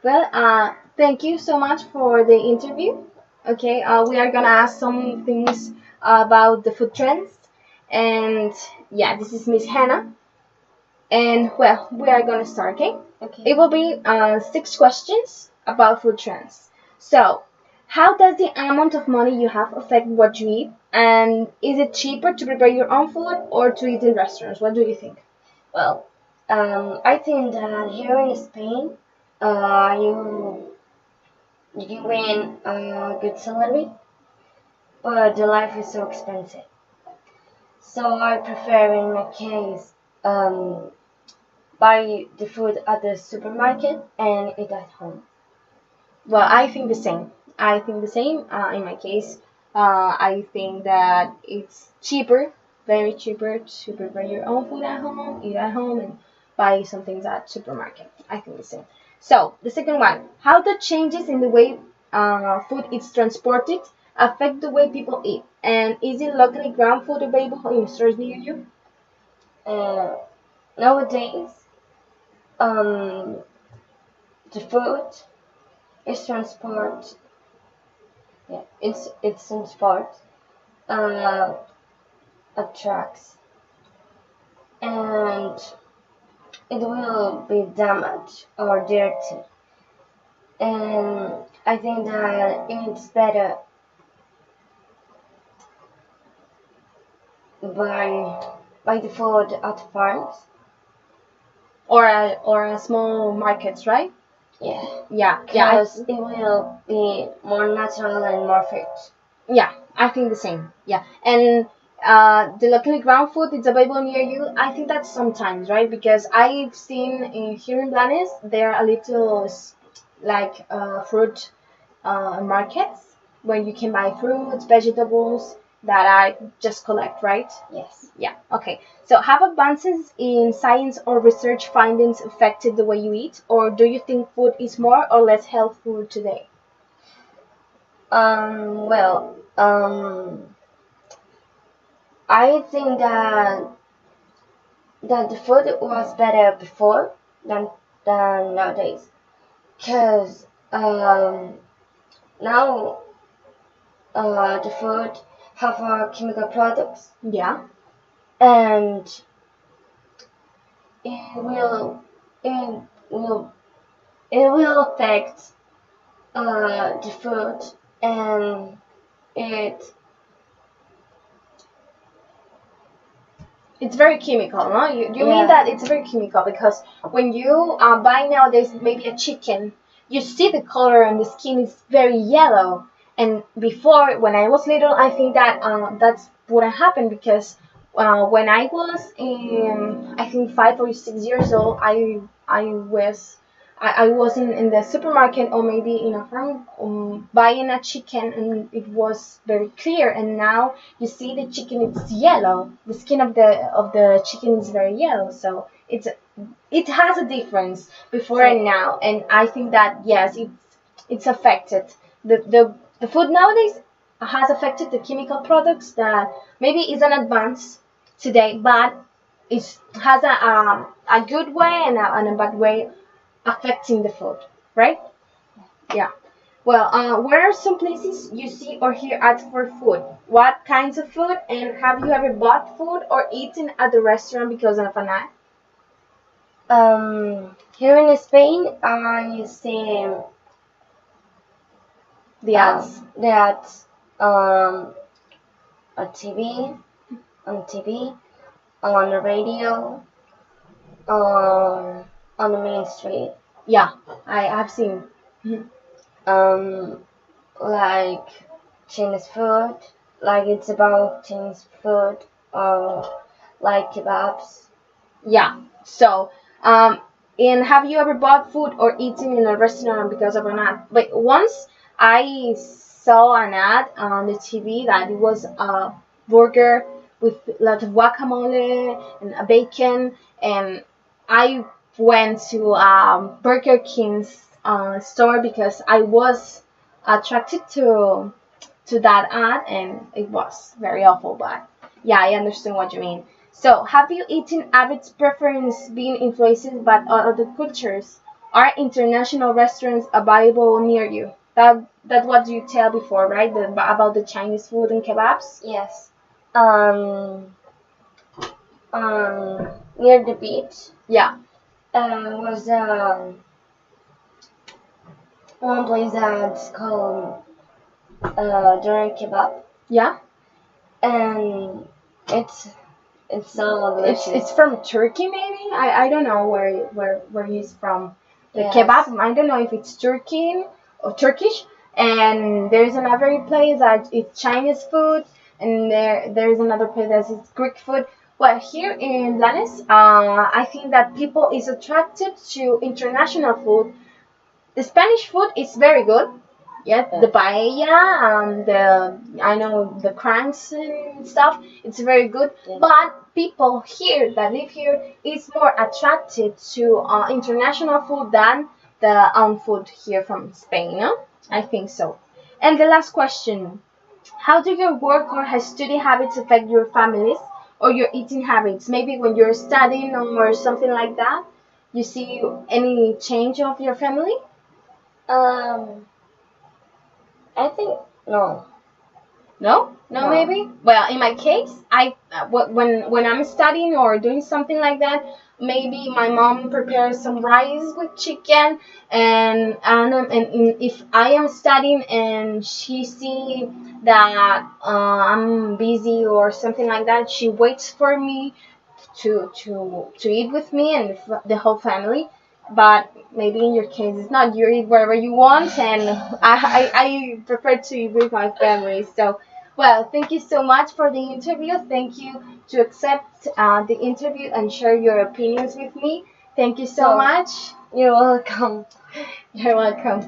Well, thank you so much for the interview. Okay, we are gonna ask some things about the food trends, and yeah, this is Miss Hannah, and well, we are gonna start. Okay, Okay. it will be 6 questions about food trends. So, how does the amount of money you have affect what you eat, and is it cheaper to prepare your own food or to eat in restaurants? What do you think? Well, I think that here in Spain, you win a good salary, but the life is so expensive. So I prefer, in my case, buy the food at the supermarket and eat at home. Well, I think the same. I think the same. In my case, I think that it's cheaper, very cheaper to prepare your own food at home, eat at home, and buy some things at supermarket. I think the same. So the second one, how the changes in the way food is transported affect the way people eat, and is it locally ground food available in stores near you? Uh, Nowadays, um, the food is transport. Yeah, it's transport. Uh, at trucks, and it will be damaged or dirty. And I think that it's better buy buy the food at farms. Or a small markets, right? Yeah, Yeah, because it will be more natural and more fresh. yeah, I think the same. Yeah, and the locally ground food is available near you. I think that's sometimes right because I've seen here in Blanes there are a little like fruit markets where you can buy fruits, vegetables that I just collect, right? Yes. Yeah. Okay. So have advances in science or research findings affected the way you eat, or do you think food is more or less healthful today? Well, I think that the food was better before than nowadays. Cause now the food have chemical products, Yeah. and it will it will it will affect the food, and it It's very chemical, no? You mean yeah. that it's very chemical because when you buy nowadays maybe a chicken, you see the color and the skin is very yellow. And before, when I was little, I think that that's what happened because when I was I think 5 or 6 years old, I was in the supermarket or maybe in a farm buying a chicken and it was very clear. And now you see the chicken, it's yellow. The skin of the chicken is very yellow. So it has a difference before and now. And I think that yes, it's affected. The food nowadays has affected the chemical products that maybe is an advance today, but it has a good way and a bad way affecting the food, right? Yeah. Well, where are some places you see or hear ads for food? What kinds of food? And have you ever bought food or eaten at the restaurant because of an ad? Here in Spain, I see The ads? that on TV, on TV, on the radio, on the main street. Yeah, I have seen. Mhm. Um, like Chinese food, like it's about Chinese food, or like kebabs. Yeah. So, and have you ever bought food or eaten in a restaurant because of an ad? But once I saw an ad on the TV that it was a burger with lots of guacamole and a bacon, and I went to Burger King's store because I was attracted to that ad, and it was very awful. But yeah, I understand what you mean. So, have you eaten habits preference being influenced by other cultures? Are international restaurants available near you? That what you tell before, right? About the Chinese food and kebabs. Yes. Um, Near the beach, Yeah. was one place that's called Duran Kebab, Yeah. and it's it's so It's delicious. from Turkey, maybe. I don't know where he's from. The Yes. kebab. I don't know if it's Turkey or Turkish. And there's another place that it's Chinese food, and there's another place that is Greek food. Well, here in Lanes, I think that people is attracted to international food. The Spanish food is very good. Yeah, the paella, the I know the cranks and stuff. It's very good. Yeah. But people here that live here is more attracted to international food than the own food here from Spain. No? I think so. And the last question: how do your work or study habits affect your families or your eating habits? Maybe when you're studying or something like that, you see any change of your family? Um, I think no. No, no, No. maybe. Well, in my case, when I'm studying or doing something like that, maybe my mom prepares some rice with chicken, and if I am studying and she see that I'm busy or something like that, she waits for me to eat with me and the whole family. But maybe in your case, it's not. You eat wherever you want, and I prefer to eat with my family. So, well, thank you so much for the interview. Thank you to accept the interview and share your opinions with me. Thank you so So- much. You're welcome. You're welcome.